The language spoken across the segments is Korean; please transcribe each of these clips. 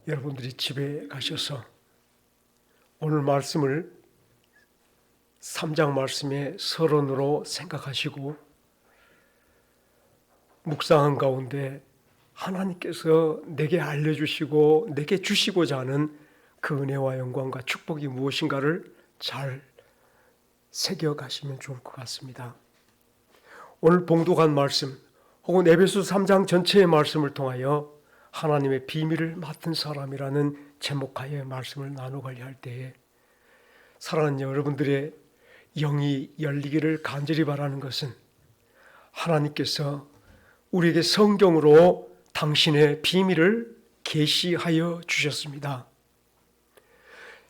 여러분들이 집에 가셔서 오늘 말씀을 3장 말씀의 서론으로 생각하시고 묵상한 가운데 하나님께서 내게 알려주시고 내게 주시고자 하는 그 은혜와 영광과 축복이 무엇인가를 잘 새겨가시면 좋을 것 같습니다. 오늘 봉독한 말씀 혹은 에베소서 3장 전체의 말씀을 통하여 하나님의 비밀을 맡은 사람이라는 제목하에 말씀을 나누고자 할 때에 사랑하는 여러분들의 영이 열리기를 간절히 바라는 것은 하나님께서 우리에게 성경으로 당신의 비밀을 계시하여 주셨습니다.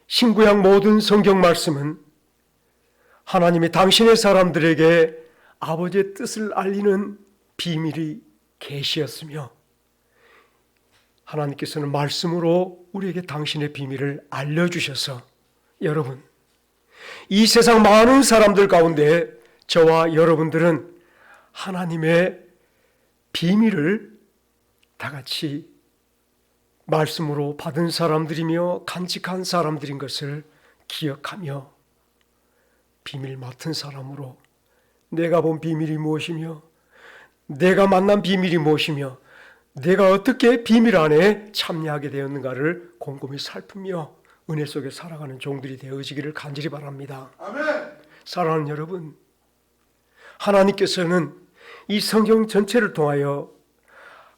신구약 모든 성경 말씀은 하나님이 당신의 사람들에게 아버지의 뜻을 알리는 비밀이 계시였으며 하나님께서는 말씀으로 우리에게 당신의 비밀을 알려주셔서 여러분, 이 세상 많은 사람들 가운데 저와 여러분들은 하나님의 비밀을 다 같이 말씀으로 받은 사람들이며 간직한 사람들인 것을 기억하며 비밀 맡은 사람으로 내가 본 비밀이 무엇이며 내가 만난 비밀이 무엇이며 내가 어떻게 비밀 안에 참여하게 되었는가를 곰곰이 살피며 은혜 속에 살아가는 종들이 되어지기를 간절히 바랍니다. 아멘. 사랑하는 여러분, 하나님께서는 이 성경 전체를 통하여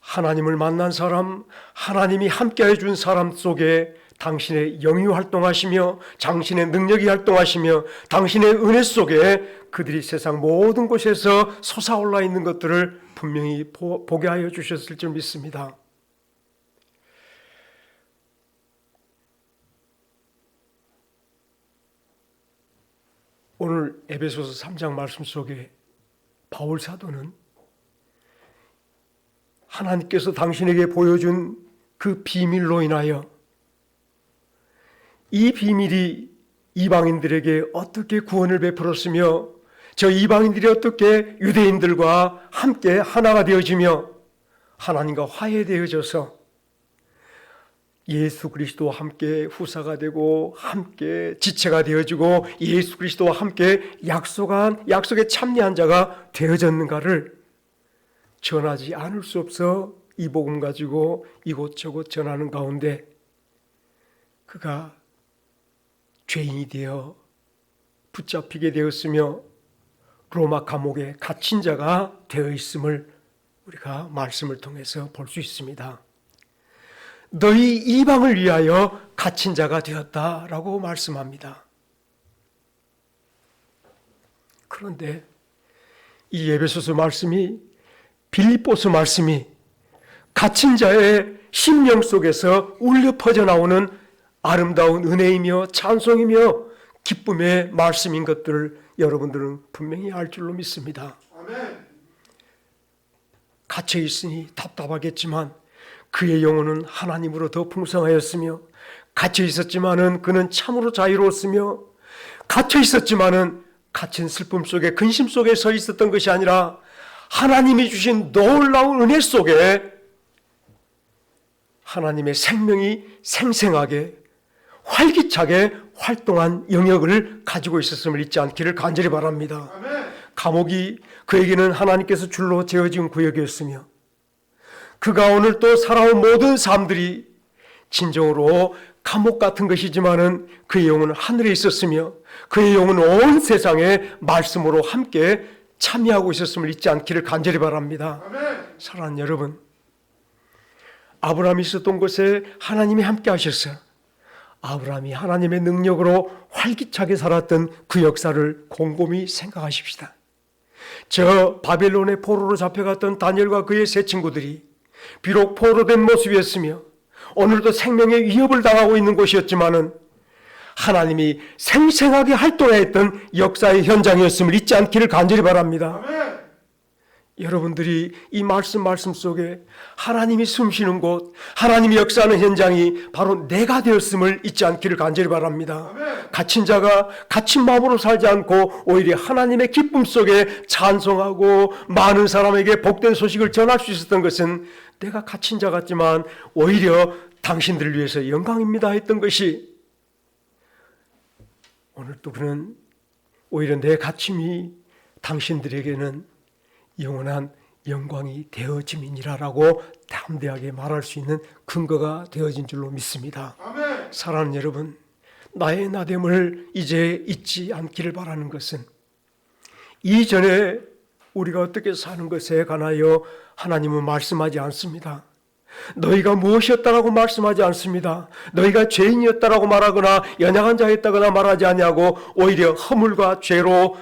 하나님을 만난 사람, 하나님이 함께해 준 사람 속에 당신의 영이 활동하시며 당신의 능력이 활동하시며 당신의 은혜 속에 그들이 세상 모든 곳에서 솟아올라 있는 것들을 분명히 보게 하여 주셨을 줄 믿습니다. 오늘 에베소서 3장 말씀 속에 바울 사도는 하나님께서 당신에게 보여준 그 비밀로 인하여 이 비밀이 이방인들에게 어떻게 구원을 베풀었으며 저 이방인들이 어떻게 유대인들과 함께 하나가 되어지며 하나님과 화해되어져서 예수 그리스도와 함께 후사가 되고 함께 지체가 되어지고 예수 그리스도와 함께 약속에 참여한 자가 되어졌는가를 전하지 않을 수 없어 이 복음 가지고 이곳저곳 전하는 가운데 그가 죄인이 되어 붙잡히게 되었으며 로마 감옥에 갇힌 자가 되어 있음을 우리가 말씀을 통해서 볼 수 있습니다. 너희 이방을 위하여 갇힌 자가 되었다라고 말씀합니다. 그런데 이 에베소서 말씀이 빌립보서 말씀이 갇힌 자의 심령 속에서 울려 퍼져 나오는 아름다운 은혜이며 찬송이며 기쁨의 말씀인 것들을 여러분들은 분명히 알 줄로 믿습니다. 아멘. 갇혀 있으니 답답하겠지만 그의 영혼은 하나님으로 더 풍성하였으며 갇혀 있었지만은 그는 참으로 자유로웠으며 갇혀 있었지만은 갇힌 슬픔 속에 근심 속에 서 있었던 것이 아니라 하나님이 주신 놀라운 은혜 속에 하나님의 생명이 생생하게 활기차게 활동한 영역을 가지고 있었음을 잊지 않기를 간절히 바랍니다. 아멘. 감옥이 그에게는 하나님께서 줄로 재어진 구역이었으며 그가 오늘 또 살아온 모든 삶들이 진정으로 감옥 같은 것이지만은 그의 영혼은 하늘에 있었으며 그의 영혼은 온 세상에 말씀으로 함께 참여하고 있었음을 잊지 않기를 간절히 바랍니다. 아멘. 사랑하는 여러분, 아브라함이 있었던 곳에 하나님이 함께 하셨어요. 아브라함이 하나님의 능력으로 활기차게 살았던 그 역사를 곰곰이 생각하십시다. 저 바벨론의 포로로 잡혀갔던 다니엘과 그의 세 친구들이 비록 포로된 모습이었으며 오늘도 생명의 위협을 당하고 있는 곳이었지만은 하나님이 생생하게 활동했던 역사의 현장이었음을 잊지 않기를 간절히 바랍니다. 아멘. 여러분들이 이 말씀 속에 하나님이 숨쉬는 곳, 하나님이 역사하는 현장이 바로 내가 되었음을 잊지 않기를 간절히 바랍니다. 아멘. 갇힌 자가 갇힌 마음으로 살지 않고 오히려 하나님의 기쁨 속에 찬송하고 많은 사람에게 복된 소식을 전할 수 있었던 것은 내가 갇힌 자 같지만 오히려 당신들을 위해서 영광입니다 했던 것이 오늘 또 그는 오히려 내 갇힘이 당신들에게는 영원한 영광이 되어짐이니라라고 담대하게 말할 수 있는 근거가 되어진 줄로 믿습니다. 아멘. 사랑하는 여러분, 나의 나됨을 이제 잊지 않기를 바라는 것은 이전에 우리가 어떻게 사는 것에 관하여 하나님은 말씀하지 않습니다. 너희가 무엇이었다라고 말씀하지 않습니다. 너희가 죄인이었다라고 말하거나 연약한 자였다거나 말하지 아니하고 오히려 허물과 죄로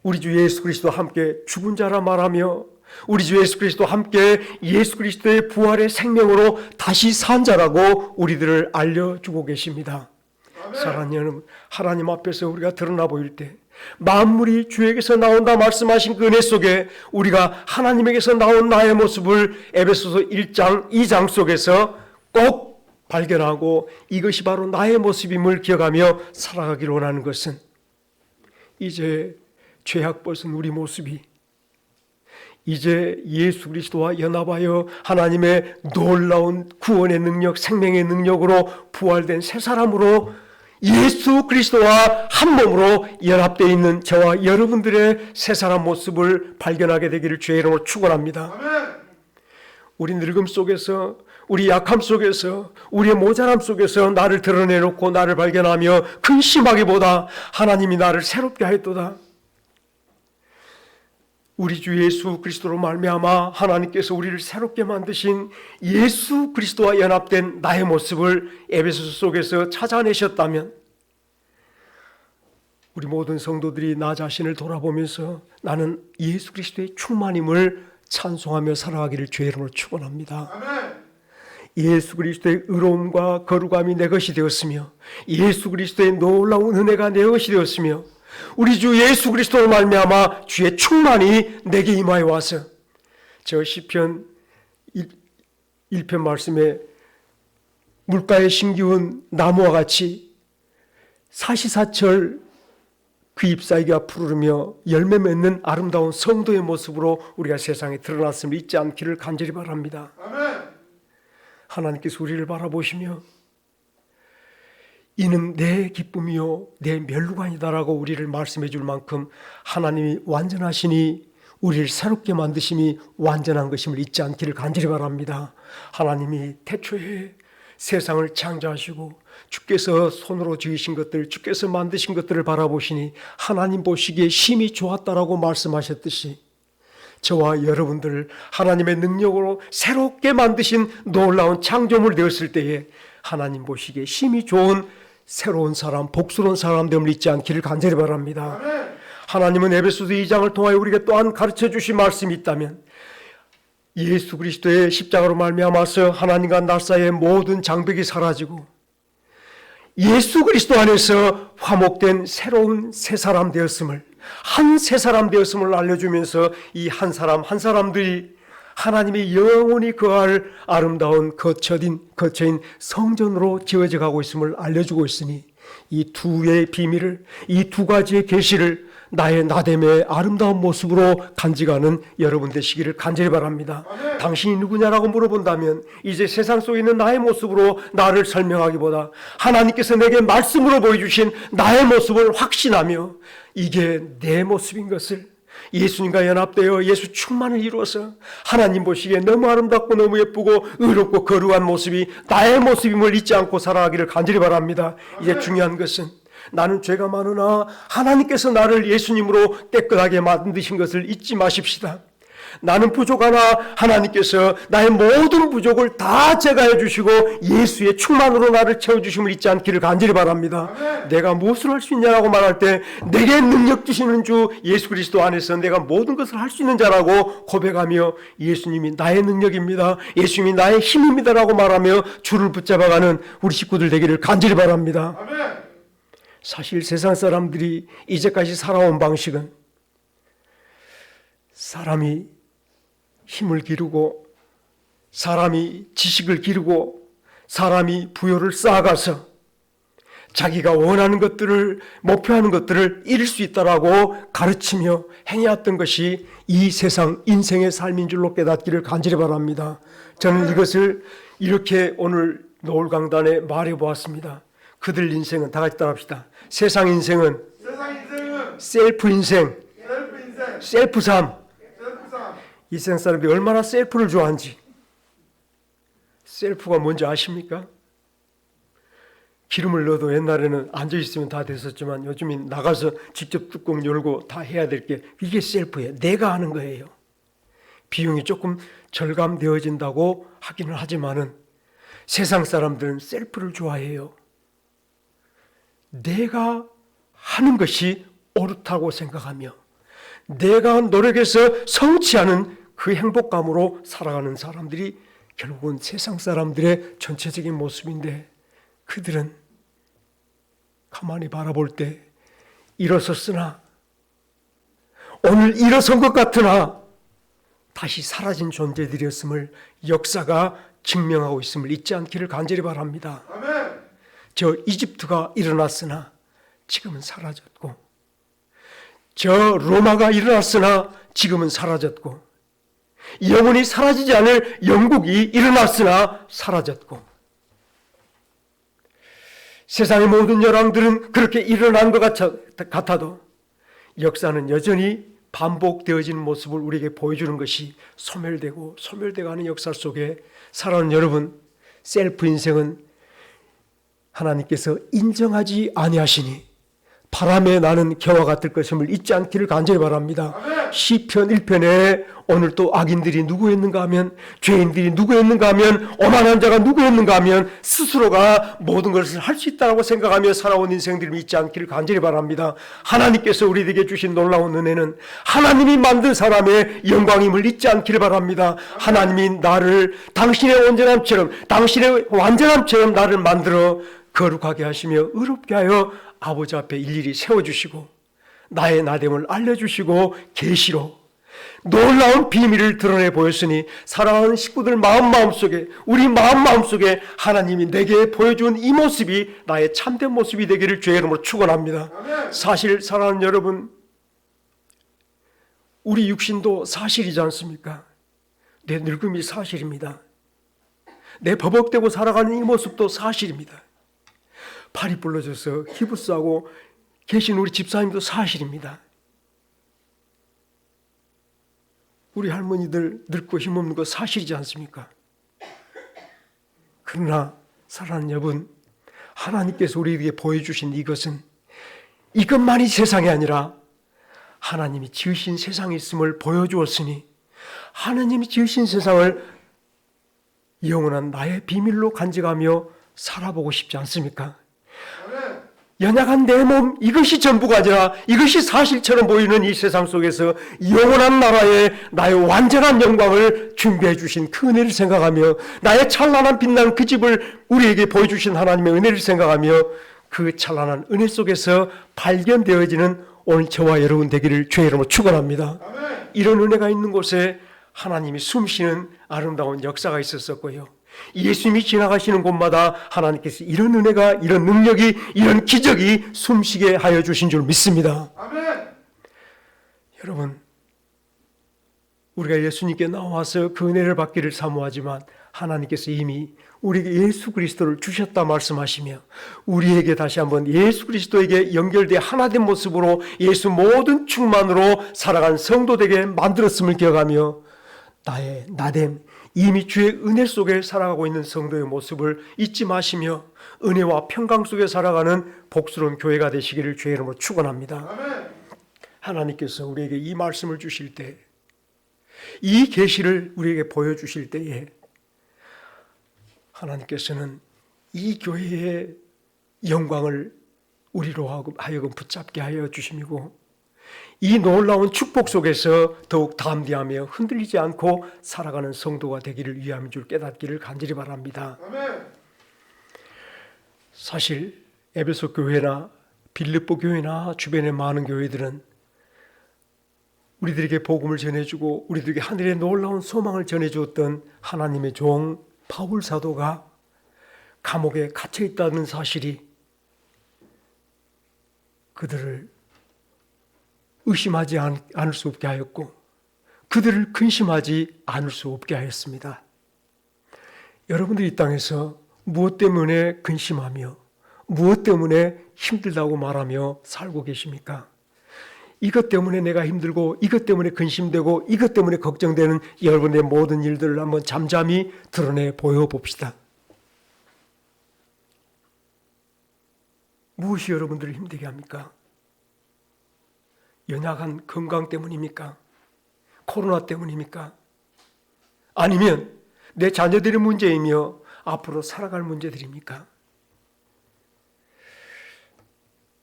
우리 주 예수 그리스도와 함께 죽은 자라 말하며 우리 주 예수 그리스도와 함께 예수 그리스도의 부활의 생명으로 다시 산 자라고 우리들을 알려주고 계십니다. 사랑하는 여러분, 하나님 앞에서 우리가 드러나 보일 때 만물이 주에게서 나온다 말씀하신 그 은혜 속에 우리가 하나님에게서 나온 나의 모습을 에베소서 1장 2장 속에서 꼭 발견하고 이것이 바로 나의 모습임을 기억하며 살아가기를 원하는 것은 이제 죄악 벗은 우리 모습이 이제 예수 그리스도와 연합하여 하나님의 놀라운 구원의 능력, 생명의 능력으로 부활된 새 사람으로 예수 그리스도와 한 몸으로 연합되어 있는 저와 여러분들의 새 사람 모습을 발견하게 되기를 주의 이름으로 축원합니다. 우리 늙음 속에서, 우리 약함 속에서, 우리의 모자람 속에서 나를 드러내놓고 나를 발견하며 근심하기보다 하나님이 나를 새롭게 하였도다. 우리 주 예수 그리스도로 말미암아 하나님께서 우리를 새롭게 만드신 예수 그리스도와 연합된 나의 모습을 에베소서 속에서 찾아내셨다면 우리 모든 성도들이 나 자신을 돌아보면서 나는 예수 그리스도의 충만임을 찬송하며 살아가기를 주의 이름으로 축원합니다. 예수 그리스도의 의로움과 거룩함이 내 것이 되었으며 예수 그리스도의 놀라운 은혜가 내 것이 되었으며 우리 주 예수 그리스도로 말미암아 주의 충만이 내게 임하여 와서 저 시편 1편 말씀에 물가에 심기운 나무와 같이 사시사철 그 잎사귀가 푸르르며 열매 맺는 아름다운 성도의 모습으로 우리가 세상에 드러났음을 잊지 않기를 간절히 바랍니다. 아멘. 하나님께서 우리를 바라보시며 이는 내 기쁨이요 내 멸루관이다라고 우리를 말씀해 줄 만큼 하나님이 완전하시니 우리를 새롭게 만드심이 완전한 것임을 잊지 않기를 간절히 바랍니다. 하나님이 태초에 세상을 창조하시고 주께서 손으로 지으신 것들, 주께서 만드신 것들을 바라보시니 하나님 보시기에 심히 좋았다라고 말씀하셨듯이 저와 여러분들 하나님의 능력으로 새롭게 만드신 놀라운 창조물 되었을 때에 하나님 보시기에 심히 좋은 새로운 사람, 복스러운 사람 됨을 잊지 않기를 간절히 바랍니다. 하나님은 에베소서 2장을 통하여 우리에게 또한 가르쳐 주신 말씀이 있다면 예수 그리스도의 십자가로 말미암아서 하나님과 나 사이의 모든 장벽이 사라지고 예수 그리스도 안에서 화목된 새로운 새 사람 되었음을, 한 새 사람 되었음을 알려주면서 이 한 사람 한 사람들이 하나님의 영원히 거할 아름다운 거처인 성전으로 지어져 가고 있음을 알려주고 있으니 이 두 개의 비밀을, 이 두 가지의 계시를 나의 나됨의 아름다운 모습으로 간직하는 여러분 되시기를 간절히 바랍니다. 당신이 누구냐라고 물어본다면 이제 세상 속에 있는 나의 모습으로 나를 설명하기보다 하나님께서 내게 말씀으로 보여주신 나의 모습을 확신하며 이게 내 모습인 것을, 예수님과 연합되어 예수 충만을 이루어서 하나님 보시기에 너무 아름답고 너무 예쁘고 의롭고 거룩한 모습이 나의 모습임을 잊지 않고 살아가기를 간절히 바랍니다. 이제 중요한 것은 나는 죄가 많으나 하나님께서 나를 예수님으로 깨끗하게 만드신 것을 잊지 마십시다. 나는 부족하나 하나님께서 나의 모든 부족을 다 제거해 주시고 예수의 충만으로 나를 채워주심을 잊지 않기를 간절히 바랍니다. 내가 무엇을 할 수 있냐라고 말할 때 내게 능력 주시는 주 예수 그리스도 안에서 내가 모든 것을 할 수 있는 자라고 고백하며 예수님이 나의 능력입니다, 예수님이 나의 힘입니다라고 말하며 주를 붙잡아가는 우리 식구들 되기를 간절히 바랍니다. 사실 세상 사람들이 이제까지 살아온 방식은 사람이 힘을 기르고 사람이 지식을 기르고 사람이 부여를 쌓아가서 자기가 원하는 것들을, 목표하는 것들을 이룰 수 있다라고 가르치며 행해왔던 것이 이 세상 인생의 삶인 줄로 깨닫기를 간절히 바랍니다. 저는 이것을 이렇게 오늘 노을 강단에 말해보았습니다. 그들 인생은 다 같이 따라합시다. 세상 인생은 셀프 인생, 셀프 삶. 이 세상 사람들이 얼마나 셀프를 좋아하는지. 셀프가 뭔지 아십니까? 기름을 넣어도 옛날에는 앉아있으면 다 됐었지만 요즘은 나가서 직접 뚜껑 열고 다 해야 될 게 이게 셀프예요. 내가 하는 거예요. 비용이 조금 절감되어진다고 하기는 하지만은 세상 사람들은 셀프를 좋아해요. 내가 하는 것이 옳다고 생각하며 내가 노력해서 성취하는 그 행복감으로 살아가는 사람들이 결국은 세상 사람들의 전체적인 모습인데 그들은 가만히 바라볼 때 일어섰으나 오늘 일어선 것 같으나 다시 사라진 존재들이었음을 역사가 증명하고 있음을 잊지 않기를 간절히 바랍니다. 아멘. 저 이집트가 일어났으나 지금은 사라졌고 저 로마가 일어났으나 지금은 사라졌고 영원히 사라지지 않을 영국이 일어났으나 사라졌고 세상의 모든 열왕들은 그렇게 일어난 것 같아도 역사는 여전히 반복되어지는 모습을 우리에게 보여주는 것이 소멸되고 소멸되어가는 역사 속에 살아가는 여러분, 셀프 인생은 하나님께서 인정하지 아니하시니 바람에 나는 겨와 같을 것임을 잊지 않기를 간절히 바랍니다. 시편 1편에 오늘 또 악인들이 누구였는가 하면 죄인들이 누구였는가 하면 오만한 자가 누구였는가 하면 스스로가 모든 것을 할 수 있다고 생각하며 살아온 인생들을 잊지 않기를 간절히 바랍니다. 하나님께서 우리에게 주신 놀라운 은혜는 하나님이 만든 사람의 영광임을 잊지 않기를 바랍니다. 하나님이 나를 당신의 온전함처럼 당신의 완전함처럼 나를 만들어 거룩하게 하시며 의롭게 하여 아버지 앞에 일일이 세워주시고 나의 나됨을 알려주시고 계시로 놀라운 비밀을 드러내 보였으니 사랑하는 식구들 마음속에 우리 마음속에 하나님이 내게 보여준 이 모습이 나의 참된 모습이 되기를 주의 이름으로 축원합니다. 사실 사랑하는 여러분, 우리 육신도 사실이지 않습니까? 내 늙음이 사실입니다. 내 버벅대고 살아가는 이 모습도 사실입니다. 팔이 부러져서 기부스하고 계신 우리 집사님도 사실입니다. 우리 할머니들 늙고 힘없는 거 사실이지 않습니까? 그러나 사랑하는 여러분, 하나님께서 우리에게 보여주신 이것은 이것만이 세상이 아니라 하나님이 지으신 세상이 있음을 보여주었으니 하나님이 지으신 세상을 영원한 나의 비밀로 간직하며 살아보고 싶지 않습니까? 연약한 내 몸 이것이 전부가 아니라 이것이 사실처럼 보이는 이 세상 속에서 영원한 나라의 나의 완전한 영광을 준비해 주신 그 은혜를 생각하며 나의 찬란한 빛난 그 집을 우리에게 보여주신 하나님의 은혜를 생각하며 그 찬란한 은혜 속에서 발견되어지는 오늘 저와 여러분 되기를 주의 이름으로 축원합니다. 이런 은혜가 있는 곳에 하나님이 숨쉬는 아름다운 역사가 있었었고요. 예수님이 지나가시는 곳마다 하나님께서 이런 은혜가, 이런 능력이, 이런 기적이 숨쉬게 하여 주신 줄 믿습니다. 아멘. 여러분, 우리가 예수님께 나와서 그 은혜를 받기를 사모하지만 하나님께서 이미 우리에게 예수 그리스도를 주셨다 말씀하시며 우리에게 다시 한번 예수 그리스도에게 연결되어 하나된 모습으로 예수 모든 충만으로 살아간 성도 되게 만들었음을 기억하며 나의 나됨, 이미 주의 은혜 속에 살아가고 있는 성도의 모습을 잊지 마시며 은혜와 평강 속에 살아가는 복스러운 교회가 되시기를 주의 이름으로 축원합니다. 아멘. 하나님께서 우리에게 이 말씀을 주실 때, 이 계시를 우리에게 보여주실 때에 하나님께서는 이 교회의 영광을 우리로 하여금 붙잡게 하여 주심이고 이 놀라운 축복 속에서 더욱 담대하며 흔들리지 않고 살아가는 성도가 되기를 위함인 줄 깨닫기를 간절히 바랍니다. 아멘. 사실 에베소 교회나 빌립보 교회나 주변의 많은 교회들은 우리들에게 복음을 전해주고 우리들에게 하늘의 놀라운 소망을 전해주었던 하나님의 종 바울 사도가 감옥에 갇혀 있다는 사실이 그들을 의심하지 않을 수 없게 하였고 그들을 근심하지 않을 수 없게 하였습니다. 여러분들이 이 땅에서 무엇 때문에 근심하며 무엇 때문에 힘들다고 말하며 살고 계십니까? 이것 때문에 내가 힘들고 이것 때문에 근심되고 이것 때문에 걱정되는 여러분의 모든 일들을 한번 잠잠히 드러내 보여봅시다. 무엇이 여러분들을 힘들게 합니까? 연약한 건강 때문입니까? 코로나 때문입니까? 아니면 내 자녀들의 문제이며 앞으로 살아갈 문제들입니까?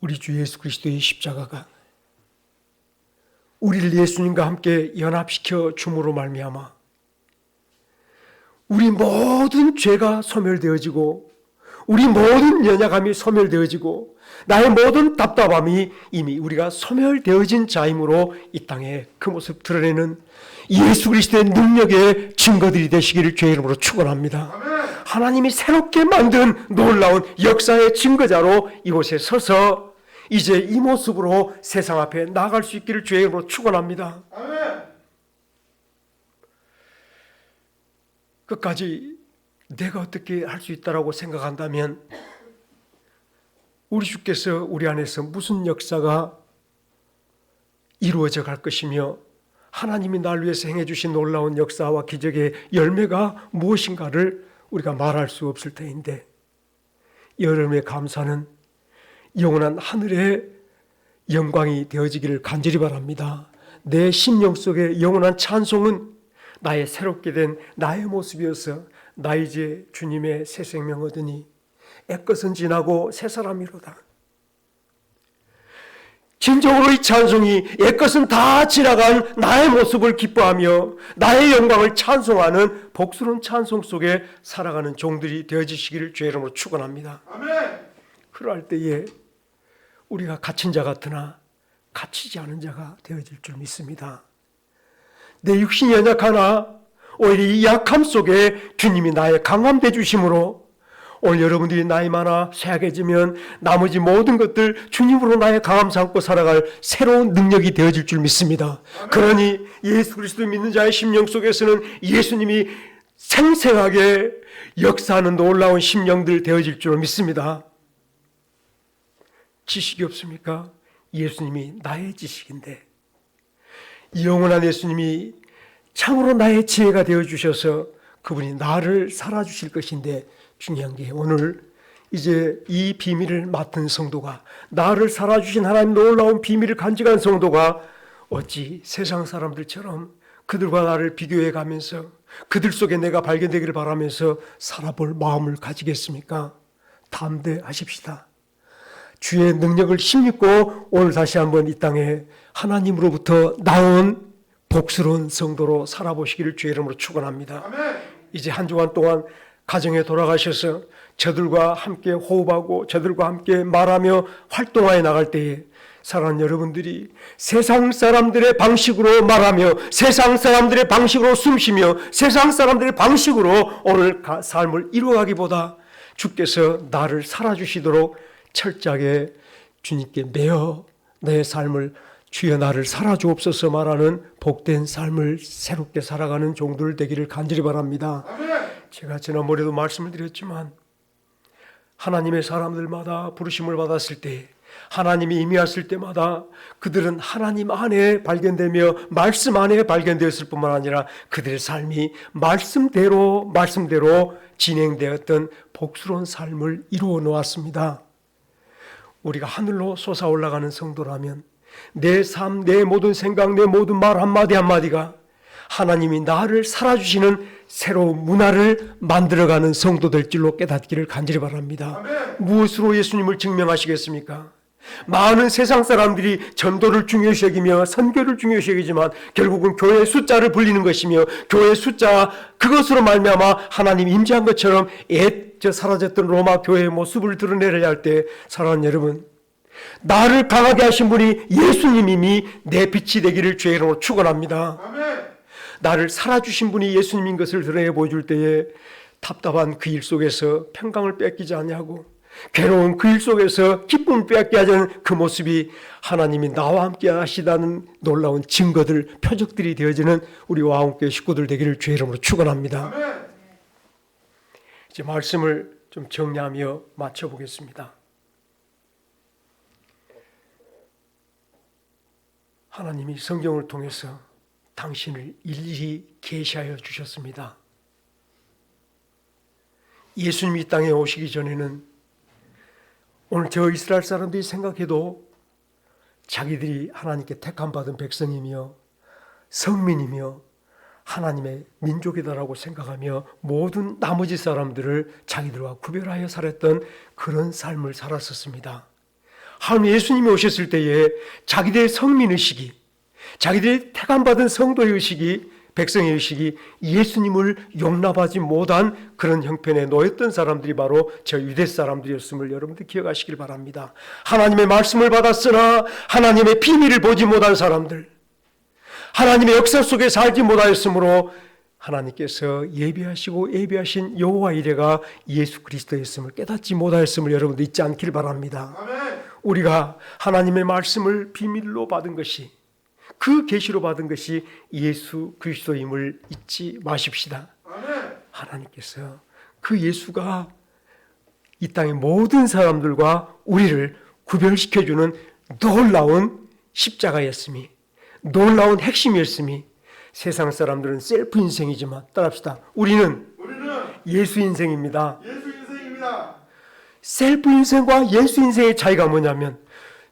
우리 주 예수 그리스도의 십자가가 우리를 예수님과 함께 연합시켜 줌으로 말미암아 우리 모든 죄가 소멸되어지고 우리 모든 연약함이 소멸되어지고 나의 모든 답답함이 이미 우리가 소멸되어진 자이므로 이 땅에 그 모습 드러내는 예수 그리스도의 능력의 증거들이 되시기를 주의 이름으로 축원합니다. 하나님이 새롭게 만든 놀라운 역사의 증거자로 이곳에 서서 이제 이 모습으로 세상 앞에 나아갈 수 있기를 주의 이름으로 축원합니다. 끝까지 내가 어떻게 할 수 있다라고 생각한다면 우리 주께서 우리 안에서 무슨 역사가 이루어져 갈 것이며 하나님이 날 위해서 행해 주신 놀라운 역사와 기적의 열매가 무엇인가를 우리가 말할 수 없을 터인데 여러분의 감사는 영원한 하늘의 영광이 되어지기를 간절히 바랍니다. 내 심령 속의 영원한 찬송은 나의 새롭게 된 나의 모습이어서 나 이제 주님의 새 생명 얻으니 옛것은 지나고 새 사람이로다. 진정으로 이 찬송이 옛것은 다 지나간 나의 모습을 기뻐하며 나의 영광을 찬송하는 복스러운 찬송 속에 살아가는 종들이 되어지시기를 주의 이름으로 축원합니다. 아멘. 그럴 때에 우리가 갇힌 자 같으나 갇히지 않은 자가 되어질 줄 믿습니다. 내 육신이 연약하나 오히려 이 약함 속에 주님이 나의 강함 되주심으로 오늘 여러분들이 나이 많아 쇠약해지면 나머지 모든 것들 주님으로 나의 강함 삼고 살아갈 새로운 능력이 되어질 줄 믿습니다. 그러니 예수 그리스도 믿는 자의 심령 속에서는 예수님이 생생하게 역사하는 놀라운 심령들 되어질 줄 믿습니다. 지식이 없습니까? 예수님이 나의 지식인데 영원한 예수님이 참으로 나의 지혜가 되어주셔서 그분이 나를 살아주실 것인데 중요한 게 오늘 이제 이 비밀을 맡은 성도가 나를 살아주신 하나님 놀라운 비밀을 간직한 성도가 어찌 세상 사람들처럼 그들과 나를 비교해 가면서 그들 속에 내가 발견되기를 바라면서 살아볼 마음을 가지겠습니까? 담대하십시다. 주의 능력을 힘입고 오늘 다시 한번 이 땅에 하나님으로부터 나온 복스러운 성도로 살아보시기를 주의 이름으로 축원합니다. 이제 한 주간 동안 가정에 돌아가셔서 저들과 함께 호흡하고 저들과 함께 말하며 활동하여 나갈 때에 사랑하는 여러분들이 세상 사람들의 방식으로 말하며 세상 사람들의 방식으로 숨쉬며 세상 사람들의 방식으로 오늘 삶을 이루어가기보다 주께서 나를 살아주시도록 철저하게 주님께 매어 내 삶을 주여 나를 살아주옵소서 말하는 복된 삶을 새롭게 살아가는 종들 되기를 간절히 바랍니다. 제가 지난번에도 말씀을 드렸지만 하나님의 사람들마다 부르심을 받았을 때 하나님이 임의하실 때마다 그들은 하나님 안에 발견되며 말씀 안에 발견되었을 뿐만 아니라 그들의 삶이 말씀대로 진행되었던 복스러운 삶을 이루어 놓았습니다. 우리가 하늘로 솟아올라가는 성도라면 내 삶, 내 모든 생각, 내 모든 말 한마디 한마디가 하나님이 나를 살아주시는 새로운 문화를 만들어가는 성도 될 줄로 깨닫기를 간절히 바랍니다. 아멘. 무엇으로 예수님을 증명하시겠습니까? 많은 세상 사람들이 전도를 중요시 여기며 선교를 중요시 여기지만 결국은 교회의 숫자를 불리는 것이며 교회의 숫자 그것으로 말미암아 하나님 임재한 것처럼 사라졌던 로마 교회의 모습을 드러내려 할 때 사랑하는 여러분 나를 강하게 하신 분이 예수님이니 내 빛이 되기를 주의 이름으로 축원합니다. 아멘. 나를 살아주신 분이 예수님인 것을 드러내 보여줄 때에 답답한 그 일 속에서 평강을 뺏기지 않냐고 괴로운 그 일 속에서 기쁨을 빼앗게 하자는 그 모습이 하나님이 나와 함께 하시다는 놀라운 증거들, 표적들이 되어지는 우리 와움교회 식구들 되기를 주의 이름으로 축원합니다. 이제 말씀을 좀 정리하며 마쳐보겠습니다. 하나님이 성경을 통해서 당신을 일일이 계시하여 주셨습니다. 예수님이 이 땅에 오시기 전에는 오늘 저 이스라엘 사람들이 생각해도 자기들이 하나님께 택함받은 백성이며 성민이며 하나님의 민족이다라고 생각하며 모든 나머지 사람들을 자기들과 구별하여 살았던 그런 삶을 살았었습니다. 하나님 예수님이 오셨을 때에 자기들의 성민의식이, 자기들의 택함받은 성도의 의식이, 백성의 의식이 예수님을 용납하지 못한 그런 형편에 놓였던 사람들이 바로 저 유대 사람들이었음을 여러분들 기억하시길 바랍니다. 하나님의 말씀을 받았으나 하나님의 비밀을 보지 못한 사람들, 하나님의 역사 속에 살지 못하였으므로 하나님께서 예비하신 여호와 이레가 예수 그리스도였음을 깨닫지 못하였음을 여러분들 잊지 않기를 바랍니다. 아멘. 우리가 하나님의 말씀을 비밀로 받은 것이, 그 계시로 받은 것이 예수 그리스도임을 잊지 마십시다. 아멘. 하나님께서 그 예수가 이 땅의 모든 사람들과 우리를 구별시켜주는 놀라운 십자가였음이, 놀라운 핵심이었음이, 세상 사람들은 셀프 인생이지만 따라합시다. 우리는 예수 인생입니다. 예수 인생입니다. 셀프 인생과 예수 인생의 차이가 뭐냐면,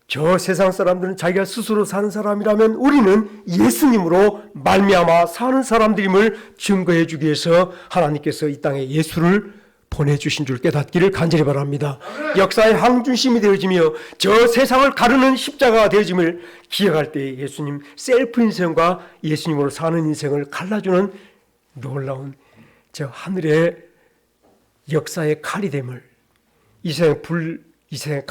저 세상 사람들은 자기가 스스로 사는 사람이라면 우리는 예수님으로 말미암아 사는 사람들임을 증거해 주기 위해서 하나님께서 이 땅에 예수를 보내주신 줄 깨닫기를 간절히 바랍니다. 역사의 항중심이 되어지며 저 세상을 가르는 십자가가 되어짐을 기억할 때 예수님 셀프 인생과 예수님으로 사는 인생을 갈라주는 놀라운 저 하늘의 역사의 칼이 됨을, 이 세상의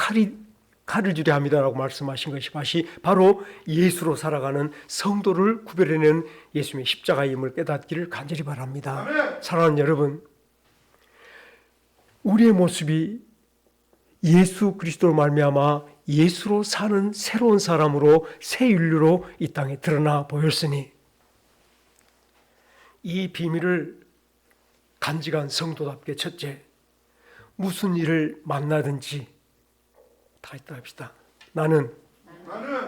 칼을 주려 합니다라고 말씀하신 것이 바로 예수로 살아가는 성도를 구별해내는 예수님의 십자가임을 깨닫기를 간절히 바랍니다. 아멘. 사랑하는 여러분, 우리의 모습이 예수 그리스도로 말미암아 예수로 사는 새로운 사람으로 새 인류로 이 땅에 드러나 보였으니 이 비밀을 간직한 성도답게 첫째, 무슨 일을 만나든지 다 있다 합시다. 나는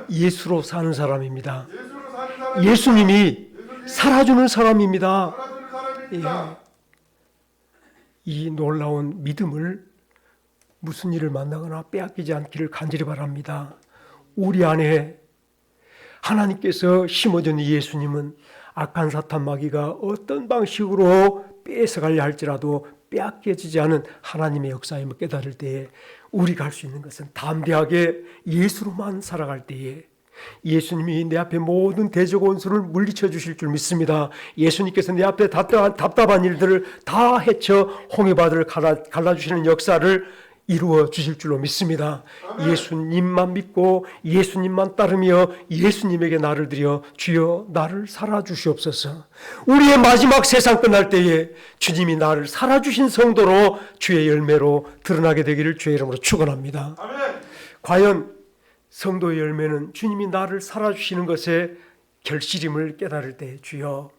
예수로 사는 사람입니다. 예수로 사는 사람. 예수님이 살아주는 사람입니다. 살아주는 사람입니다. 이 놀라운 믿음을 무슨 일을 만나거나 빼앗기지 않기를 간절히 바랍니다. 우리 안에 하나님께서 심어준 예수님은 악한 사탄 마귀가 어떤 방식으로 뺏어가려 할지라도 빼앗겨지지 않은 하나님의 역사임을 깨달을 때에 우리가 할 수 있는 것은 담대하게 예수로만 살아갈 때에 예수님이 내 앞에 모든 대적 원수를 물리쳐 주실 줄 믿습니다. 예수님께서 내 앞에 답답한 일들을 다 헤쳐 홍해바다를 갈라주시는 역사를 이루어 주실 줄로 믿습니다. 아멘. 예수님만 믿고 예수님만 따르며 예수님에게 나를 드려 주여 나를 살아주시옵소서. 우리의 마지막 세상 끝날 때에 주님이 나를 살아주신 성도로 주의 열매로 드러나게 되기를 주의 이름으로 축원합니다. 아멘. 과연 성도의 열매는 주님이 나를 살아주시는 것에 결실임을 깨달을 때 주여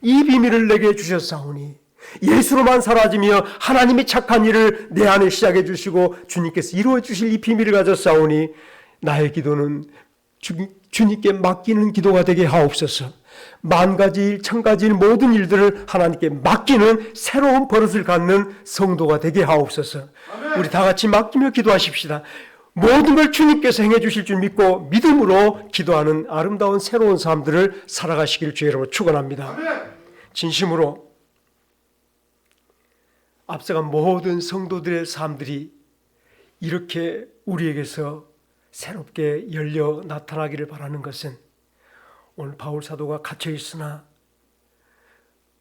이 비밀을 내게 주셨사오니 예수로만 사라지며 하나님의 착한 일을 내 안에 시작해 주시고 주님께서 이루어 주실 이 비밀을 가졌사오니 나의 기도는 주님께 맡기는 기도가 되게 하옵소서. 만 가지 일, 천 가지 일, 모든 일들을 하나님께 맡기는 새로운 버릇을 갖는 성도가 되게 하옵소서. 아멘. 우리 다 같이 맡기며 기도하십시다. 모든 걸 주님께서 행해 주실 줄 믿고 믿음으로 기도하는 아름다운 새로운 삶들을 살아가시길 주의 이름으로 축원합니다. 아멘. 진심으로 앞서간 모든 성도들의 삶들이 이렇게 우리에게서 새롭게 열려 나타나기를 바라는 것은 오늘 바울 사도가 갇혀 있으나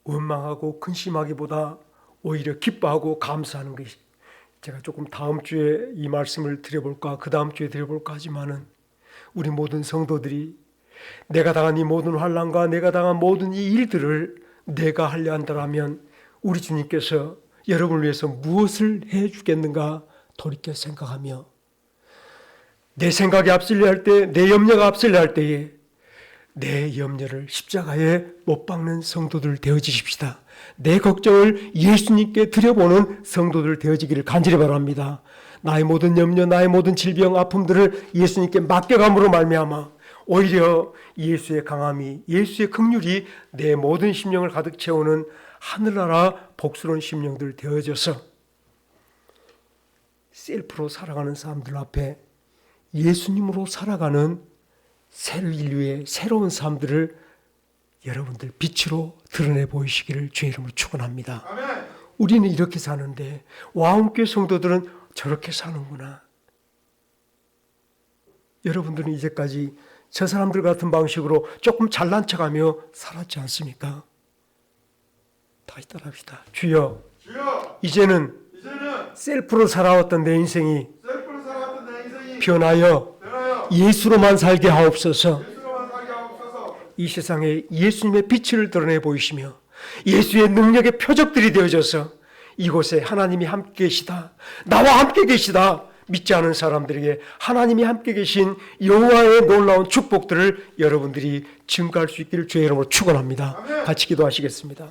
원망하고 근심하기보다 오히려 기뻐하고 감사하는 것이, 제가 조금 다음 주에 이 말씀을 드려볼까 그 다음 주에 드려볼까 하지만은 우리 모든 성도들이 내가 당한 이 모든 환난과 내가 당한 모든 이 일들을 내가 하려 한다면 우리 주님께서 여러분을 위해서 무엇을 해주겠는가 돌이켜 생각하며 내 생각이 앞서려 할 때, 내 염려가 앞서려 할 때에 내 염려를 십자가에 못 박는 성도들 되어지십시다. 내 걱정을 예수님께 드려보는 성도들 되어지기를 간절히 바랍니다. 나의 모든 염려, 나의 모든 질병, 아픔들을 예수님께 맡겨감으로 말미암아 오히려 예수의 강함이, 예수의 긍휼이 내 모든 심령을 가득 채우는 하늘나라 복스러운 심령들 되어져서 셀프로 살아가는 사람들 앞에 예수님으로 살아가는 새 인류의 새로운 삶들을 여러분들 빛으로 드러내 보이시기를 주의 이름으로 축원합니다. 아멘. 우리는 이렇게 사는데 와움교회 성도들은 저렇게 사는구나. 여러분들은 이제까지 저 사람들 같은 방식으로 조금 잘난 척하며 살았지 않습니까? 다시 따라합시다. 주여, 주여, 이제는 이제는 셀프로 살아왔던 내 인생이 셀프로 살아왔던 내 인생이 변하여 변하여 예수로만 살게 하옵소서. 예수로만 살게 하옵소서. 이 세상에 예수님의 빛을 드러내 보이시며 예수의 능력의 표적들이 되어져서 이곳에 하나님이 함께 계시다, 나와 함께 계시다 믿지 않은 사람들에게 하나님이 함께 계신 여호와의 놀라운 축복들을 여러분들이 증가할 수 있기를 주의 이름으로 축원합니다. 같이 기도하시겠습니다.